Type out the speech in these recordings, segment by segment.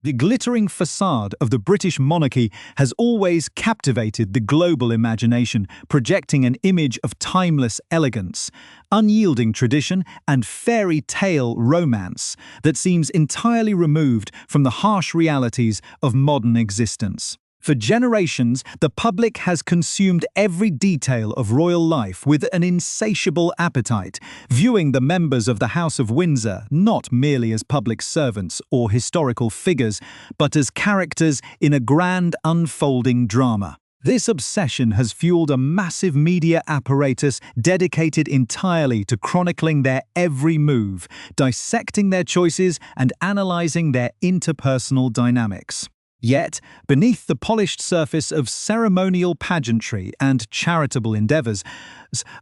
The glittering facade of the British monarchy has always captivated the global imagination, projecting an image of timeless elegance, unyielding tradition, and fairy tale romance that seems entirely removed from the harsh realities of modern existence. For generations, the public has consumed every detail of royal life with an insatiable appetite, viewing the members of the House of Windsor not merely as public servants or historical figures, but as characters in a grand unfolding drama. This obsession has fueled a massive media apparatus dedicated entirely to chronicling their every move, dissecting their choices, and analyzing their interpersonal dynamics. Yet, beneath the polished surface of ceremonial pageantry and charitable endeavors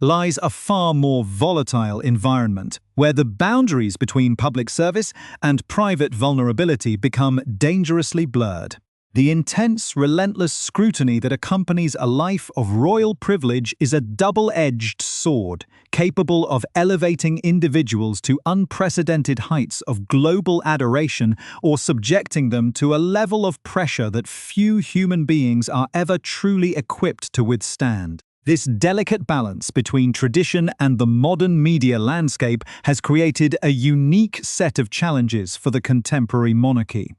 lies a far more volatile environment, where the boundaries between public service and private vulnerability become dangerously blurred. The intense, relentless scrutiny that accompanies a life of royal privilege is a double-edged sword, capable of elevating individuals to unprecedented heights of global adoration or subjecting them to a level of pressure that few human beings are ever truly equipped to withstand. This delicate balance between tradition and the modern media landscape has created a unique set of challenges for the contemporary monarchy.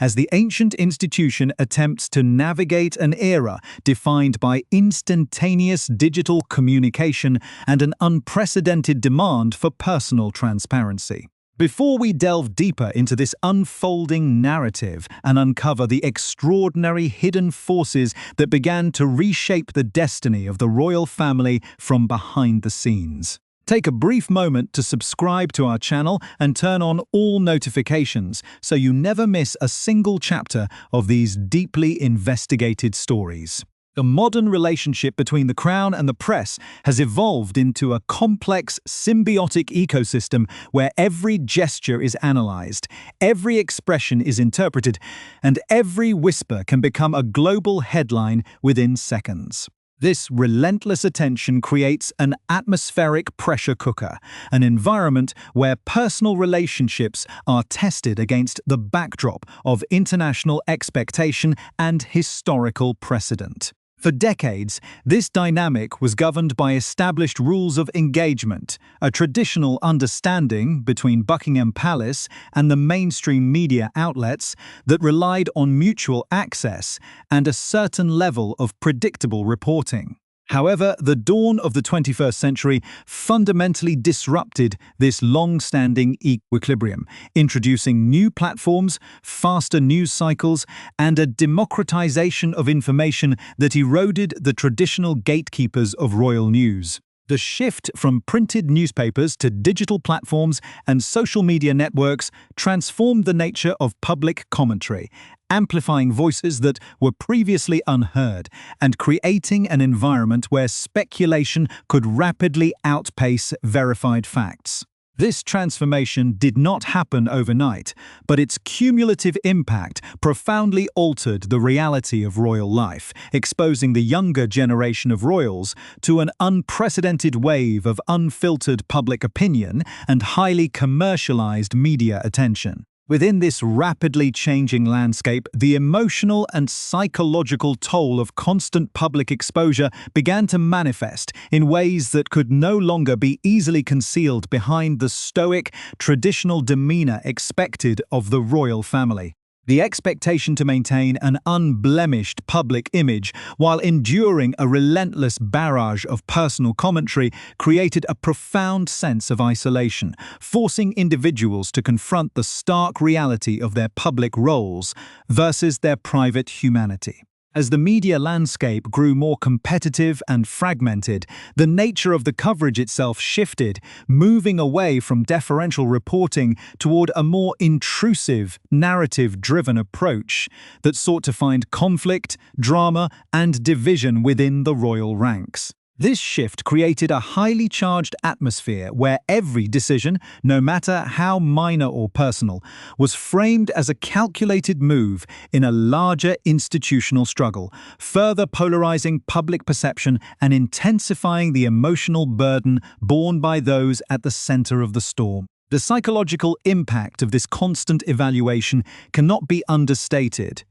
As the ancient institution attempts to navigate an era defined by instantaneous digital communication and an unprecedented demand for personal transparency. Before we delve deeper into this unfolding narrative and uncover the extraordinary hidden forces that began to reshape the destiny of the royal family from behind the scenes, take a brief moment to subscribe to our channel and turn on all notifications so you never miss a single chapter of these deeply investigated stories. The modern relationship between the crown and the press has evolved into a complex, symbiotic ecosystem where every gesture is analyzed, every expression is interpreted, and every whisper can become a global headline within seconds. This relentless attention creates an atmospheric pressure cooker, an environment where personal relationships are tested against the backdrop of international expectation and historical precedent. For decades, this dynamic was governed by established rules of engagement, a traditional understanding between Buckingham Palace and the mainstream media outlets that relied on mutual access and a certain level of predictable reporting. However, the dawn of the 21st century fundamentally disrupted this long-standing equilibrium, introducing new platforms, faster news cycles, and a democratization of information that eroded the traditional gatekeepers of royal news. The shift from printed newspapers to digital platforms and social media networks transformed the nature of public commentary, amplifying voices that were previously unheard and creating an environment where speculation could rapidly outpace verified facts. This transformation did not happen overnight, but its cumulative impact profoundly altered the reality of royal life, exposing the younger generation of royals to an unprecedented wave of unfiltered public opinion and highly commercialized media attention. Within this rapidly changing landscape, the emotional and psychological toll of constant public exposure began to manifest in ways that could no longer be easily concealed behind the stoic, traditional demeanor expected of the royal family. The expectation to maintain an unblemished public image while enduring a relentless barrage of personal commentary created a profound sense of isolation, forcing individuals to confront the stark reality of their public roles versus their private humanity. As the media landscape grew more competitive and fragmented, the nature of the coverage itself shifted, moving away from deferential reporting toward a more intrusive, narrative-driven approach that sought to find conflict, drama, and division within the royal ranks. This shift created a highly charged atmosphere where every decision, no matter how minor or personal, was framed as a calculated move in a larger institutional struggle, further polarizing public perception and intensifying the emotional burden borne by those at the center of the storm. The psychological impact of this constant evaluation cannot be understated,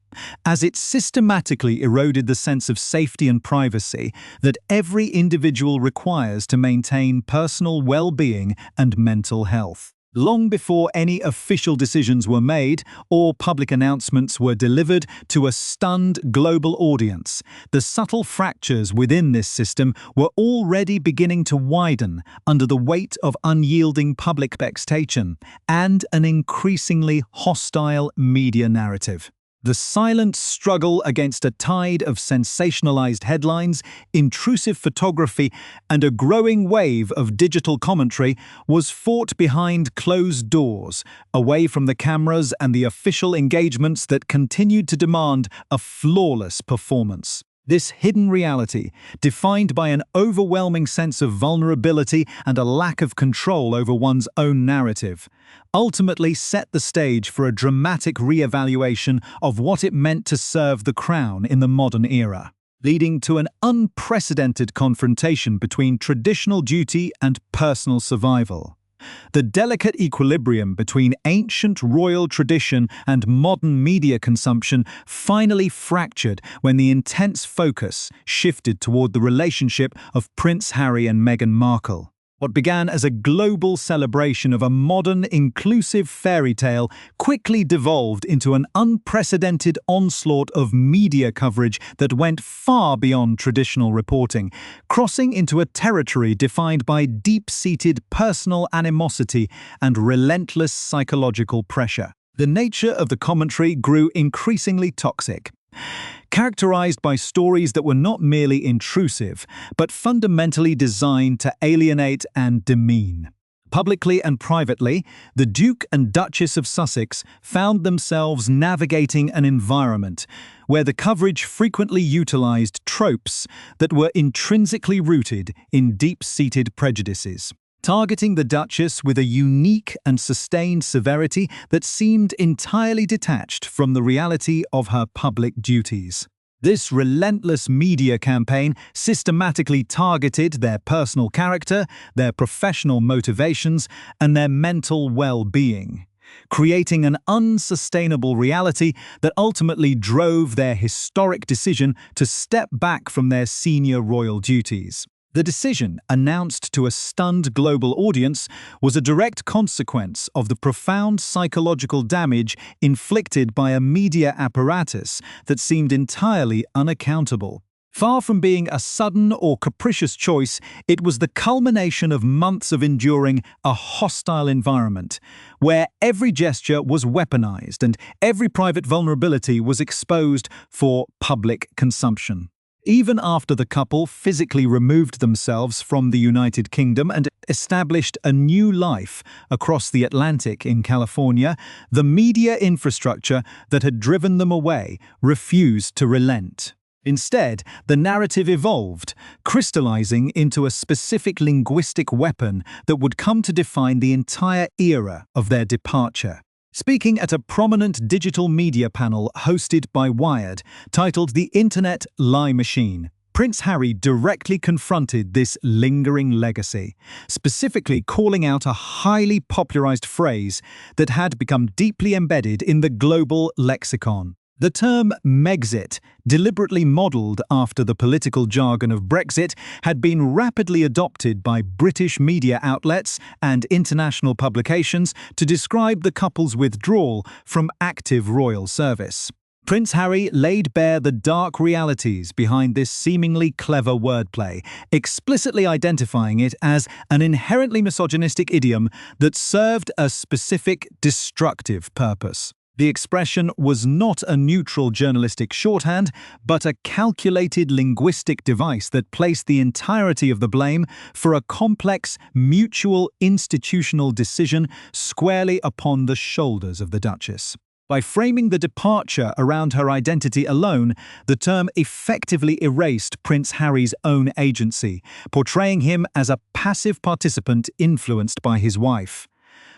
as it systematically eroded the sense of safety and privacy that every individual requires to maintain personal well-being and mental health. Long before any official decisions were made or public announcements were delivered to a stunned global audience, the subtle fractures within this system were already beginning to widen under the weight of unyielding public expectation and an increasingly hostile media narrative. The silent struggle against a tide of sensationalized headlines, intrusive photography, and a growing wave of digital commentary was fought behind closed doors, away from the cameras and the official engagements that continued to demand a flawless performance. This hidden reality, defined by an overwhelming sense of vulnerability and a lack of control over one's own narrative, ultimately set the stage for a dramatic re-evaluation of what it meant to serve the crown in the modern era, leading to an unprecedented confrontation between traditional duty and personal survival. The delicate equilibrium between ancient royal tradition and modern media consumption finally fractured when the intense focus shifted toward the relationship of Prince Harry and Meghan Markle. What began as a global celebration of a modern, inclusive fairy tale quickly devolved into an unprecedented onslaught of media coverage that went far beyond traditional reporting, crossing into a territory defined by deep-seated personal animosity and relentless psychological pressure. The nature of the commentary grew increasingly toxic, characterized by stories that were not merely intrusive, but fundamentally designed to alienate and demean. Publicly and privately, the Duke and Duchess of Sussex found themselves navigating an environment where the coverage frequently utilized tropes that were intrinsically rooted in deep-seated prejudices, targeting the Duchess with a unique and sustained severity that seemed entirely detached from the reality of her public duties. This relentless media campaign systematically targeted their personal character, their professional motivations, and their mental well-being, creating an unsustainable reality that ultimately drove their historic decision to step back from their senior royal duties. The decision, announced to a stunned global audience, was a direct consequence of the profound psychological damage inflicted by a media apparatus that seemed entirely unaccountable. Far from being a sudden or capricious choice, it was the culmination of months of enduring a hostile environment, where every gesture was weaponized and every private vulnerability was exposed for public consumption. Even after the couple physically removed themselves from the United Kingdom and established a new life across the Atlantic in California, the media infrastructure that had driven them away refused to relent. Instead, the narrative evolved, crystallizing into a specific linguistic weapon that would come to define the entire era of their departure. Speaking at a prominent digital media panel hosted by Wired, titled The Internet Lie Machine, Prince Harry directly confronted this lingering legacy, specifically calling out a highly popularized phrase that had become deeply embedded in the global lexicon. The term Megxit, deliberately modeled after the political jargon of Brexit, had been rapidly adopted by British media outlets and international publications to describe the couple's withdrawal from active royal service. Prince Harry laid bare the dark realities behind this seemingly clever wordplay, explicitly identifying it as an inherently misogynistic idiom that served a specific destructive purpose. The expression was not a neutral journalistic shorthand, but a calculated linguistic device that placed the entirety of the blame for a complex, mutual institutional decision squarely upon the shoulders of the Duchess. By framing the departure around her identity alone, the term effectively erased Prince Harry's own agency, portraying him as a passive participant influenced by his wife,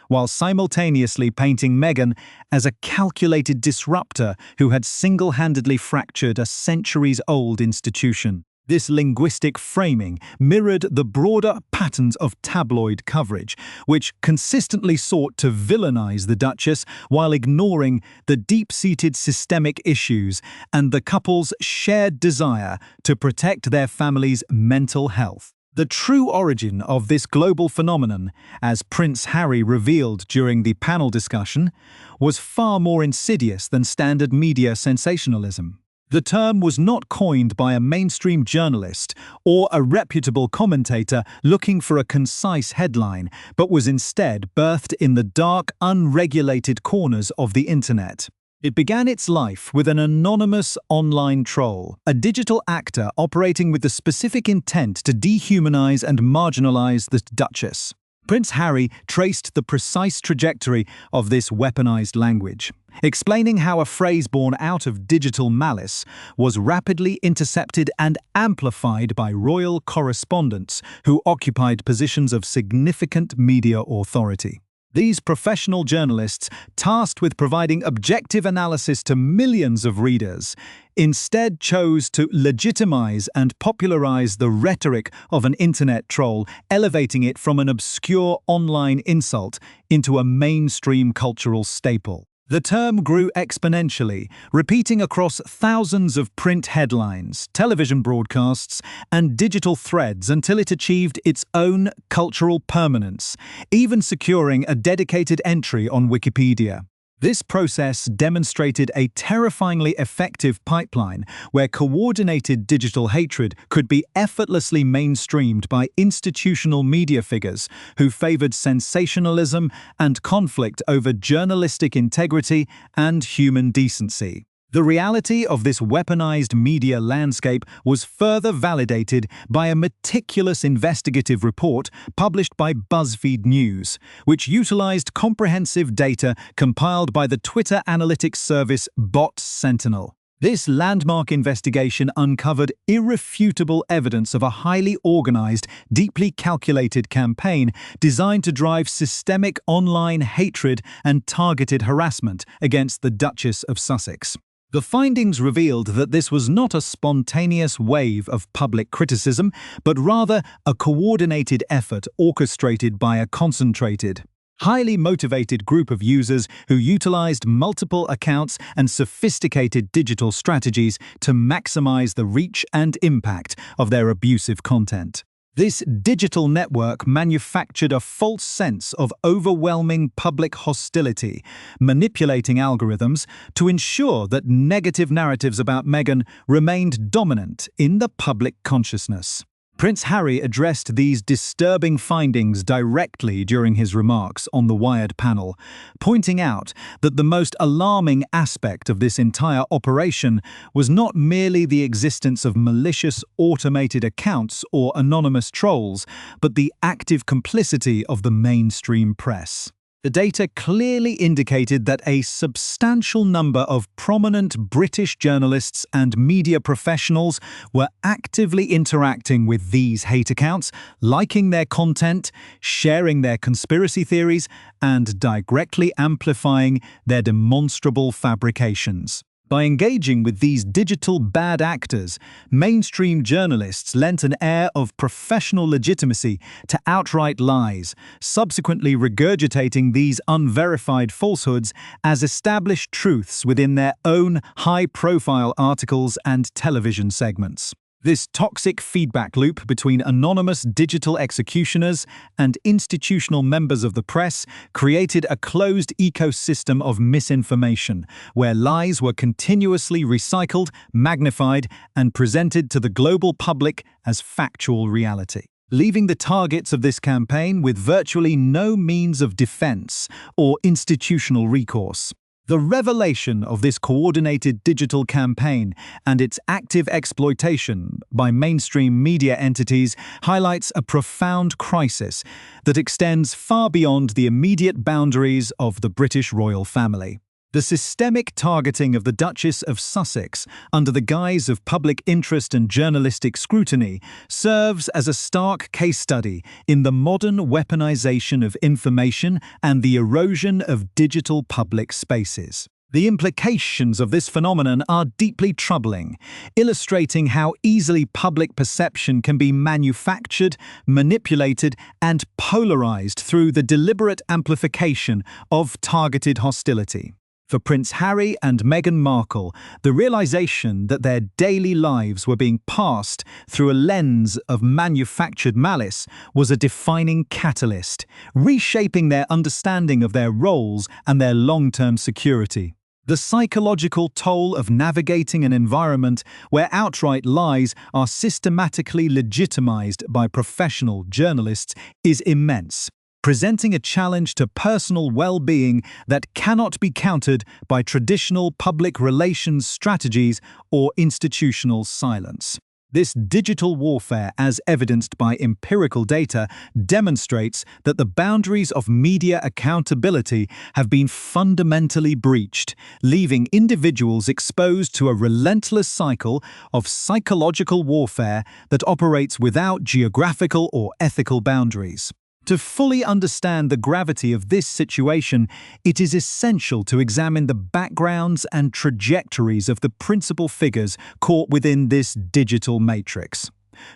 while simultaneously painting Meghan as a calculated disruptor who had single-handedly fractured a centuries-old institution. This linguistic framing mirrored the broader patterns of tabloid coverage, which consistently sought to villainize the Duchess while ignoring the deep-seated systemic issues and the couple's shared desire to protect their family's mental health. The true origin of this global phenomenon, as Prince Harry revealed during the panel discussion, was far more insidious than standard media sensationalism. The term was not coined by a mainstream journalist or a reputable commentator looking for a concise headline, but was instead birthed in the dark, unregulated corners of the internet. It began its life with an anonymous online troll, a digital actor operating with the specific intent to dehumanize and marginalize the Duchess. Prince Harry traced the precise trajectory of this weaponized language, explaining how a phrase born out of digital malice was rapidly intercepted and amplified by royal correspondents who occupied positions of significant media authority. These professional journalists, tasked with providing objective analysis to millions of readers, instead chose to legitimize and popularize the rhetoric of an internet troll, elevating it from an obscure online insult into a mainstream cultural staple. The term grew exponentially, repeating across thousands of print headlines, television broadcasts, and digital threads until it achieved its own cultural permanence, even securing a dedicated entry on Wikipedia. This process demonstrated a terrifyingly effective pipeline where coordinated digital hatred could be effortlessly mainstreamed by institutional media figures who favored sensationalism and conflict over journalistic integrity and human decency. The reality of this weaponized media landscape was further validated by a meticulous investigative report published by BuzzFeed News, which utilized comprehensive data compiled by the Twitter analytics service Bot Sentinel. This landmark investigation uncovered irrefutable evidence of a highly organized, deeply calculated campaign designed to drive systemic online hatred and targeted harassment against the Duchess of Sussex. The findings revealed that this was not a spontaneous wave of public criticism, but rather a coordinated effort orchestrated by a concentrated, highly motivated group of users who utilized multiple accounts and sophisticated digital strategies to maximize the reach and impact of their abusive content. This digital network manufactured a false sense of overwhelming public hostility, manipulating algorithms to ensure that negative narratives about Meghan remained dominant in the public consciousness. Prince Harry addressed these disturbing findings directly during his remarks on the Wired panel, pointing out that the most alarming aspect of this entire operation was not merely the existence of malicious automated accounts or anonymous trolls, but the active complicity of the mainstream press. The data clearly indicated that a substantial number of prominent British journalists and media professionals were actively interacting with these hate accounts, liking their content, sharing their conspiracy theories, and directly amplifying their demonstrable fabrications. By engaging with these digital bad actors, mainstream journalists lent an air of professional legitimacy to outright lies, subsequently regurgitating these unverified falsehoods as established truths within their own high-profile articles and television segments. This toxic feedback loop between anonymous digital executioners and institutional members of the press created a closed ecosystem of misinformation, where lies were continuously recycled, magnified, and presented to the global public as factual reality, leaving the targets of this campaign with virtually no means of defense or institutional recourse. The revelation of this coordinated digital campaign and its active exploitation by mainstream media entities highlights a profound crisis that extends far beyond the immediate boundaries of the British royal family. The systemic targeting of the Duchess of Sussex under the guise of public interest and journalistic scrutiny serves as a stark case study in the modern weaponization of information and the erosion of digital public spaces. The implications of this phenomenon are deeply troubling, illustrating how easily public perception can be manufactured, manipulated, and polarized through the deliberate amplification of targeted hostility. For Prince Harry and Meghan Markle, the realization that their daily lives were being passed through a lens of manufactured malice was a defining catalyst, reshaping their understanding of their roles and their long-term security. The psychological toll of navigating an environment where outright lies are systematically legitimized by professional journalists is immense, presenting a challenge to personal well-being that cannot be countered by traditional public relations strategies or institutional silence. This digital warfare, as evidenced by empirical data, demonstrates that the boundaries of media accountability have been fundamentally breached, leaving individuals exposed to a relentless cycle of psychological warfare that operates without geographical or ethical boundaries. To fully understand the gravity of this situation, it is essential to examine the backgrounds and trajectories of the principal figures caught within this digital matrix,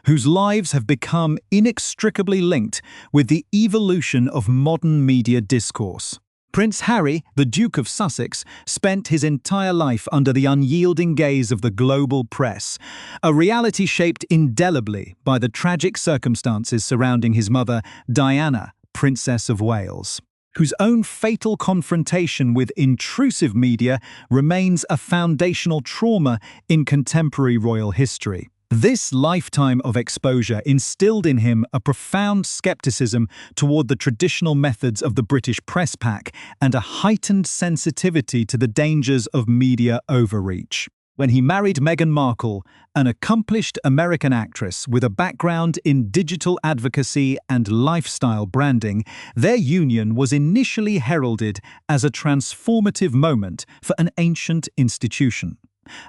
whose lives have become inextricably linked with the evolution of modern media discourse. Prince Harry, the Duke of Sussex, spent his entire life under the unyielding gaze of the global press, a reality shaped indelibly by the tragic circumstances surrounding his mother, Diana, Princess of Wales, whose own fatal confrontation with intrusive media remains a foundational trauma in contemporary royal history. This lifetime of exposure instilled in him a profound skepticism toward the traditional methods of the British press pack and a heightened sensitivity to the dangers of media overreach. When he married Meghan Markle, an accomplished American actress with a background in digital advocacy and lifestyle branding, their union was initially heralded as a transformative moment for an ancient institution,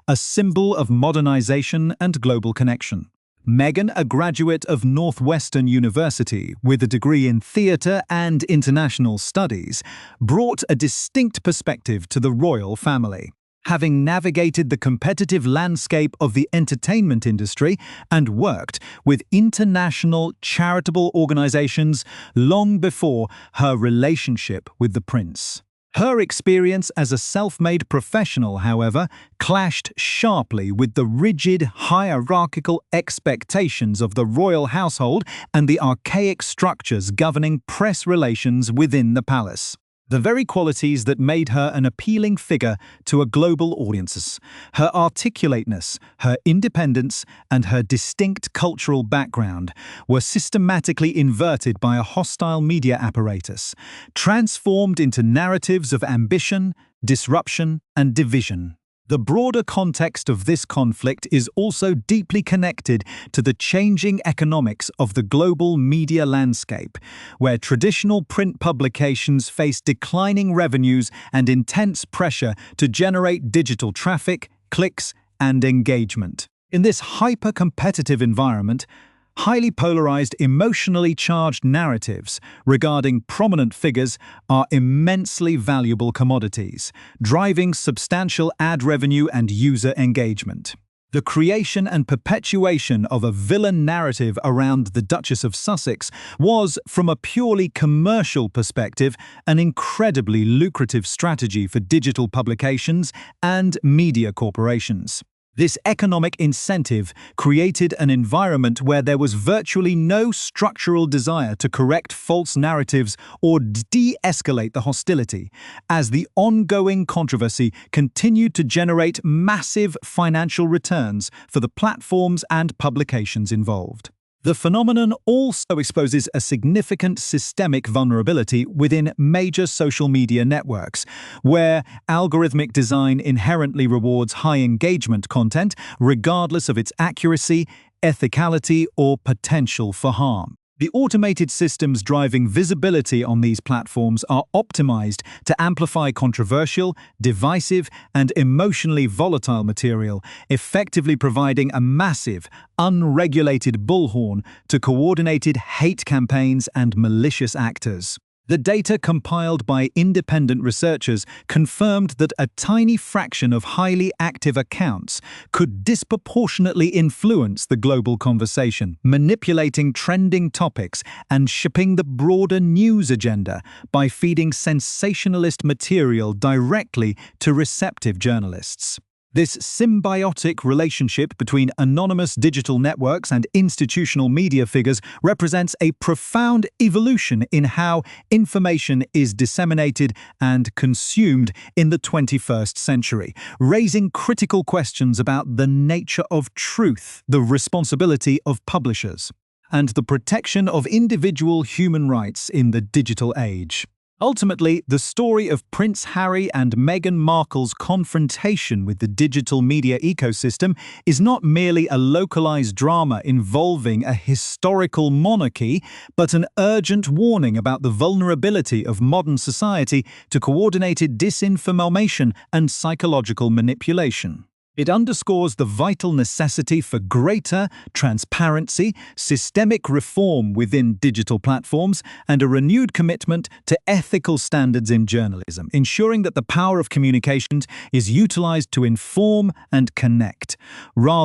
a symbol of modernization and global connection. Meghan, a graduate of Northwestern University with a degree in theatre and international studies, brought a distinct perspective to the royal family. Having navigated the competitive landscape of the entertainment industry and worked with international charitable organizations long before her relationship with the prince. Her experience as a self-made professional, however, clashed sharply with the rigid hierarchical expectations of the royal household and the archaic structures governing press relations within the palace. The very qualities that made her an appealing figure to a global audiences, her articulateness, her independence, and her distinct cultural background, were systematically inverted by a hostile media apparatus, transformed into narratives of ambition, disruption, and division. The broader context of this conflict is also deeply connected to the changing economics of the global media landscape, where traditional print publications face declining revenues and intense pressure to generate digital traffic, clicks, and engagement. In this hyper-competitive environment, highly polarized, emotionally charged narratives regarding prominent figures are immensely valuable commodities, driving substantial ad revenue and user engagement. The creation and perpetuation of a villain narrative around the Duchess of Sussex was, from a purely commercial perspective, an incredibly lucrative strategy for digital publications and media corporations. This economic incentive created an environment where there was virtually no structural desire to correct false narratives or de-escalate the hostility, as the ongoing controversy continued to generate massive financial returns for the platforms and publications involved. The phenomenon also exposes a significant systemic vulnerability within major social media networks, where algorithmic design inherently rewards high engagement content regardless of its accuracy, ethicality, or potential for harm. The automated systems driving visibility on these platforms are optimized to amplify controversial, divisive, and emotionally volatile material, effectively providing a massive, unregulated bullhorn to coordinated hate campaigns and malicious actors. The data compiled by independent researchers confirmed that a tiny fraction of highly active accounts could disproportionately influence the global conversation, manipulating trending topics and shaping the broader news agenda by feeding sensationalist material directly to receptive journalists. This symbiotic relationship between anonymous digital networks and institutional media figures represents a profound evolution in how information is disseminated and consumed in the 21st century, raising critical questions about the nature of truth, the responsibility of publishers, and the protection of individual human rights in the digital age. Ultimately, the story of Prince Harry and Meghan Markle's confrontation with the digital media ecosystem is not merely a localized drama involving a historical monarchy, but an urgent warning about the vulnerability of modern society to coordinated disinformation and psychological manipulation. It underscores the vital necessity for greater transparency, systemic reform within digital platforms, and a renewed commitment to ethical standards in journalism, ensuring that the power of communication is utilized to inform and connect, rather